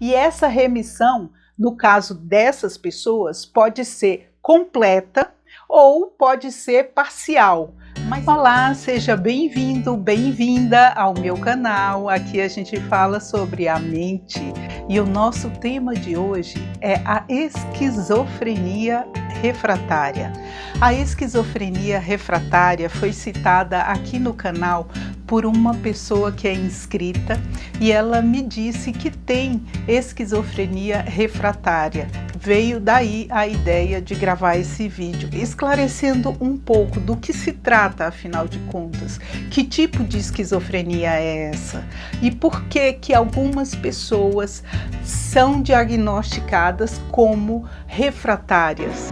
E essa remissão, no caso dessas pessoas, pode ser completa ou pode ser parcial. Olá, seja bem-vindo, bem-vinda ao meu canal. Aqui a gente fala sobre a mente e o nosso tema de hoje é a esquizofrenia refratária. A esquizofrenia refratária foi citada aqui no canal por uma pessoa que é inscrita e ela me disse que tem esquizofrenia refratária. Veio daí a ideia de gravar esse vídeo, esclarecendo um pouco do que se trata, afinal de contas, que tipo de esquizofrenia é essa e por que algumas pessoas são diagnosticadas como refratárias.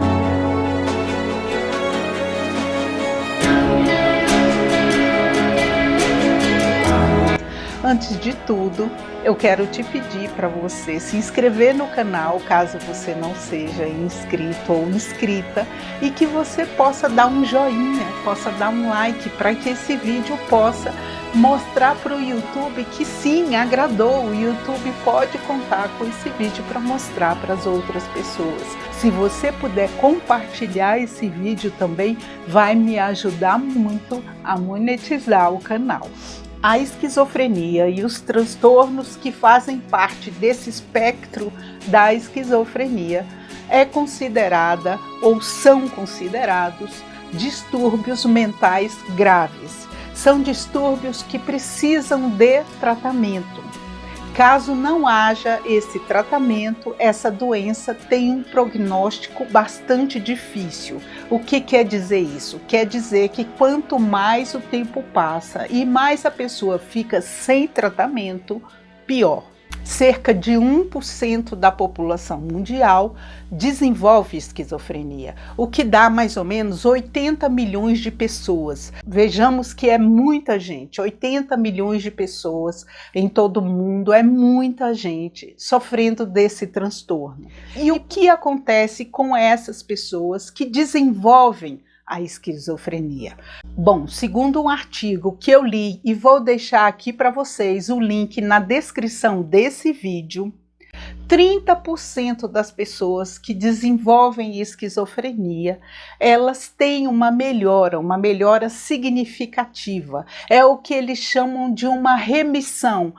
Antes de tudo, eu quero te pedir para você se inscrever no canal, caso você não seja inscrito ou inscrita, e que você possa dar um joinha, possa dar um like, para que esse vídeo possa mostrar para o YouTube que sim, agradou. O YouTube pode contar com esse vídeo para mostrar para as outras pessoas. Se você puder compartilhar esse vídeo também, vai me ajudar muito a monetizar o canal. A esquizofrenia e os transtornos que fazem parte desse espectro da esquizofrenia é considerada ou são considerados distúrbios mentais graves. São distúrbios que precisam de tratamento. Caso não haja esse tratamento, essa doença tem um prognóstico bastante difícil. O que quer dizer isso? Quer dizer que quanto mais o tempo passa e mais a pessoa fica sem tratamento, pior. Cerca de 1% da população mundial desenvolve esquizofrenia, o que dá mais ou menos 80 milhões de pessoas. Vejamos que é muita gente, 80 milhões de pessoas em todo o mundo, é muita gente sofrendo desse transtorno. E o que acontece com essas pessoas que desenvolvem a esquizofrenia? Bom, segundo um artigo que eu li e vou deixar aqui para vocês o link na descrição desse vídeo, 30% das pessoas que desenvolvem esquizofrenia, elas têm uma melhora significativa. É o que eles chamam de uma remissão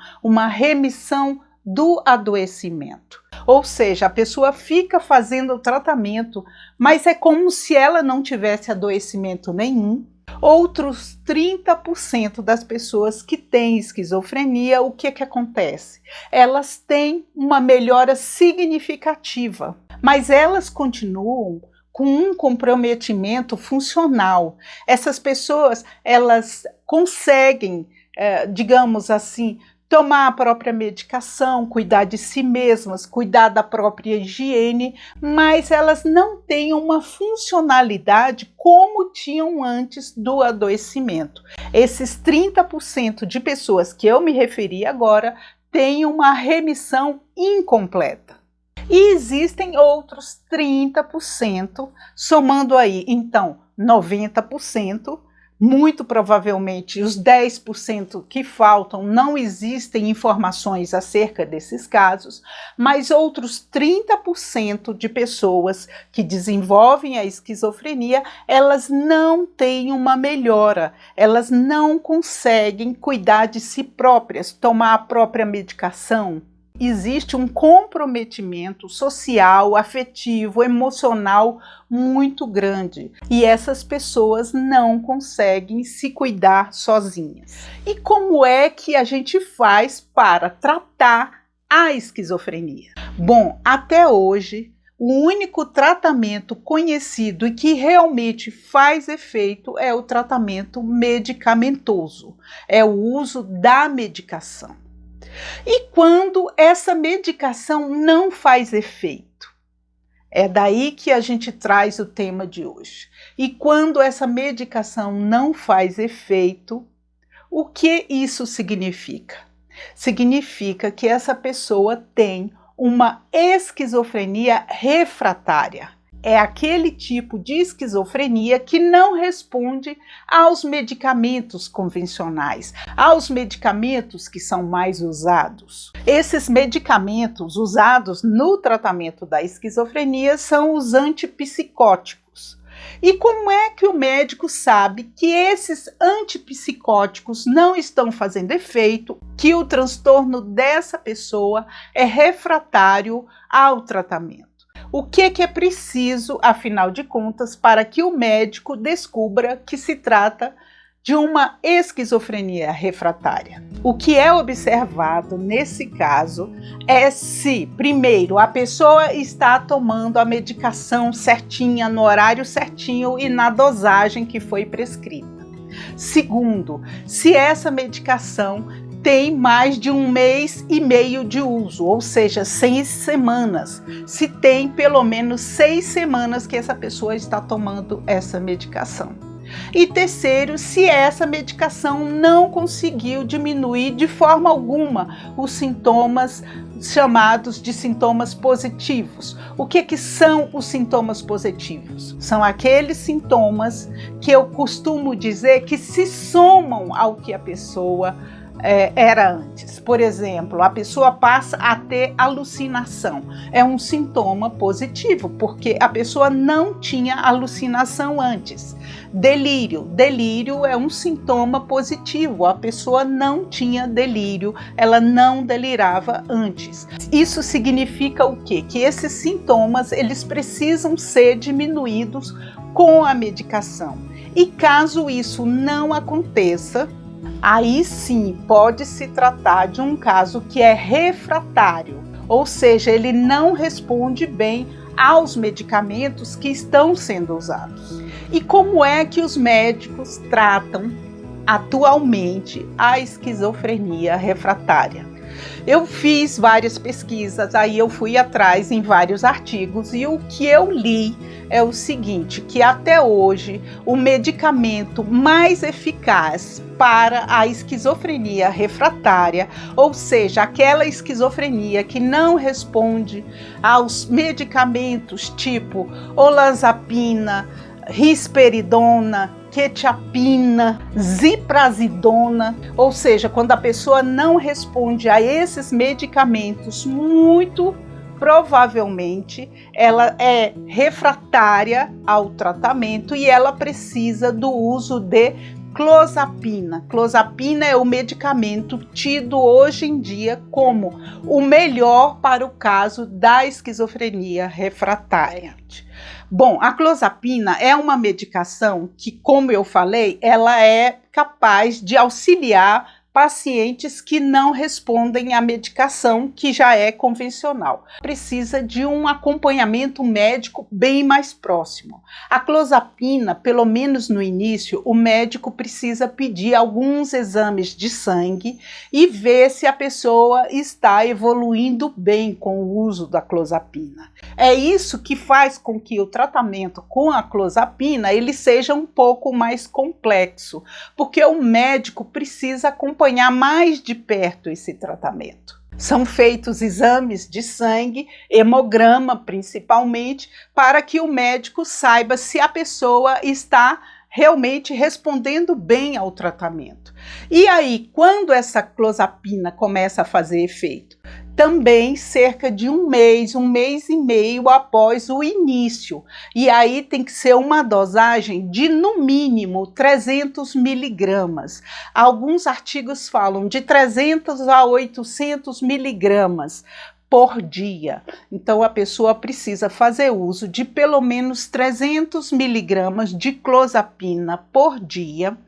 do adoecimento. Ou seja, a pessoa fica fazendo o tratamento, mas é como se ela não tivesse adoecimento nenhum. Outros 30% das pessoas que têm esquizofrenia, o que acontece? Elas têm uma melhora significativa, mas elas continuam com um comprometimento funcional. Essas pessoas, elas conseguem, digamos assim, tomar a própria medicação, cuidar de si mesmas, cuidar da própria higiene, mas elas não têm uma funcionalidade como tinham antes do adoecimento. Esses 30% de pessoas que eu me referi agora têm uma remissão incompleta. E existem outros 30%, somando aí, então, 90%, muito provavelmente os 10% que faltam não existem informações acerca desses casos, mas outros 30% de pessoas que desenvolvem a esquizofrenia, elas não têm uma melhora, elas não conseguem cuidar de si próprias, tomar a própria medicação. Existe um comprometimento social, afetivo, emocional muito grande e essas pessoas não conseguem se cuidar sozinhas. E como é que a gente faz para tratar a esquizofrenia? Bom, até hoje, o único tratamento conhecido e que realmente faz efeito é o tratamento medicamentoso, é o uso da medicação. E quando essa medicação não faz efeito? É daí que a gente traz o tema de hoje. E quando essa medicação não faz efeito, o que isso significa? Significa que essa pessoa tem uma esquizofrenia refratária. é aquele tipo de esquizofrenia que não responde aos medicamentos convencionais, aos medicamentos que são mais usados. Esses medicamentos usados no tratamento da esquizofrenia são os antipsicóticos. E como é que o médico sabe que esses antipsicóticos não estão fazendo efeito, que o transtorno dessa pessoa é refratário ao tratamento? O que é preciso, afinal de contas, para que o médico descubra que se trata de uma esquizofrenia refratária? O que é observado nesse caso é se, primeiro, a pessoa está tomando a medicação certinha, no horário certinho e na dosagem que foi prescrita. Segundo, se essa medicação tem mais de 1 mês e meio de uso, ou seja, 6 semanas. Se tem pelo menos 6 semanas que essa pessoa está tomando essa medicação. E terceiro, se essa medicação não conseguiu diminuir de forma alguma os sintomas chamados de sintomas positivos. O que são os sintomas positivos? São aqueles sintomas que eu costumo dizer que se somam ao que a pessoa era antes. Por exemplo, a pessoa passa a ter alucinação. É um sintoma positivo, porque a pessoa não tinha alucinação antes. Delírio. Delírio é um sintoma positivo. A pessoa não tinha delírio, ela não delirava antes. Isso significa o quê? Que esses sintomas, eles precisam ser diminuídos com a medicação. E caso isso não aconteça, aí sim pode se tratar de um caso que é refratário, ou seja, ele não responde bem aos medicamentos que estão sendo usados. E como é que os médicos tratam atualmente a esquizofrenia refratária? Eu fiz várias pesquisas, aí eu fui atrás em vários artigos e o que eu li é o seguinte, que até hoje o medicamento mais eficaz para a esquizofrenia refratária, ou seja, aquela esquizofrenia que não responde aos medicamentos tipo olanzapina, risperidona, quetiapina, ziprasidona, ou seja, quando a pessoa não responde a esses medicamentos, muito provavelmente ela é refratária ao tratamento e ela precisa do uso de clozapina. Clozapina é o medicamento tido hoje em dia como o melhor para o caso da esquizofrenia refratária. Bom, a clozapina é uma medicação que, como eu falei, ela é capaz de auxiliar pacientes que não respondem à medicação que já é convencional. Precisa de um acompanhamento médico bem mais próximo. A clozapina, pelo menos no início, o médico precisa pedir alguns exames de sangue e ver se a pessoa está evoluindo bem com o uso da clozapina. É isso que faz com que o tratamento com a clozapina ele seja um pouco mais complexo, porque o médico precisa acompanhar mais de perto esse tratamento. São feitos exames de sangue, hemograma principalmente, para que o médico saiba se a pessoa está realmente respondendo bem ao tratamento. E aí, quando essa clozapina começa a fazer efeito? Também cerca de 1 mês e meio após o início. E aí tem que ser uma dosagem de no mínimo 300 miligramas. Alguns artigos falam de 300 a 800 miligramas por dia. Então a pessoa precisa fazer uso de pelo menos 300 miligramas de clozapina por dia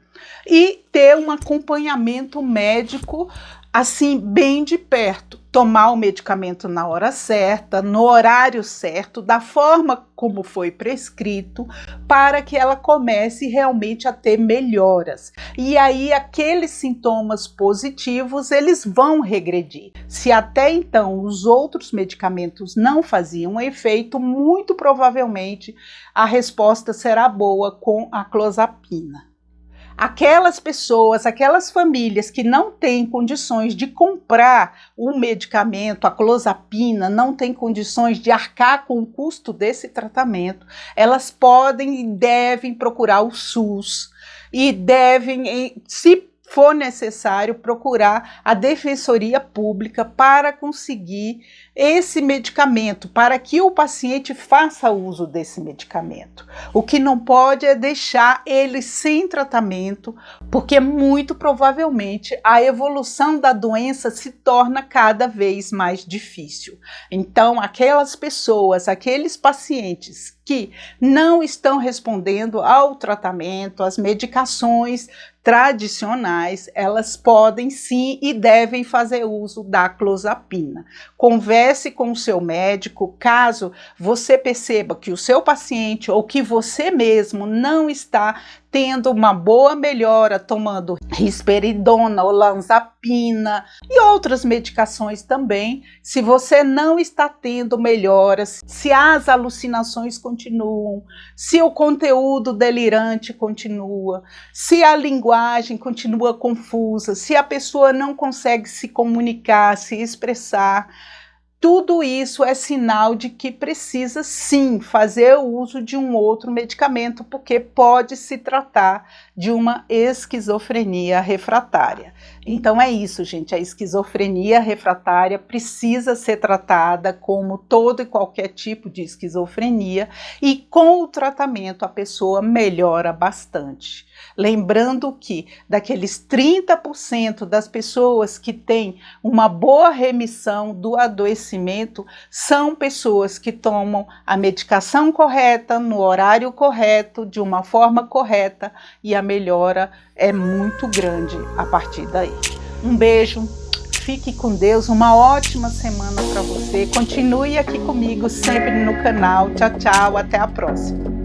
e ter um acompanhamento médico assim bem de perto, tomar o medicamento na hora certa, no horário certo, da forma como foi prescrito, para que ela comece realmente a ter melhoras. E aí aqueles sintomas positivos, eles vão regredir. Se até então os outros medicamentos não faziam efeito, muito provavelmente a resposta será boa com a clozapina. aquelas pessoas, aquelas famílias que não têm condições de comprar o medicamento, a clozapina, não têm condições de arcar com o custo desse tratamento, elas podem e devem procurar o SUS e devem, se for necessário, procurar a Defensoria Pública para conseguir esse medicamento, para que o paciente faça uso desse medicamento. O que não pode é deixar ele sem tratamento, porque muito provavelmente a evolução da doença se torna cada vez mais difícil. Então, aquelas pessoas, aqueles pacientes que não estão respondendo ao tratamento, às medicações tradicionais, elas podem sim e devem fazer uso da clozapina. Converse com o seu médico caso você perceba que o seu paciente ou que você mesmo não está tendo uma boa melhora tomando risperidona, olanzapina e outras medicações também. Se você não está tendo melhoras, se as alucinações continuam, se o conteúdo delirante continua, se a linguagem continua confusa, se a pessoa não consegue se comunicar, se expressar, tudo isso é sinal de que precisa sim fazer o uso de um outro medicamento, porque pode se tratar de uma esquizofrenia refratária. Então é isso, gente, a esquizofrenia refratária precisa ser tratada como todo e qualquer tipo de esquizofrenia e com o tratamento a pessoa melhora bastante. Lembrando que daqueles 30% das pessoas que têm uma boa remissão do adoecimento são pessoas que tomam a medicação correta, no horário correto, de uma forma correta, e a melhora é muito grande a partir daí. Um beijo, fique com Deus, uma ótima semana para você. Continue aqui comigo sempre no canal. Tchau, tchau, até a próxima.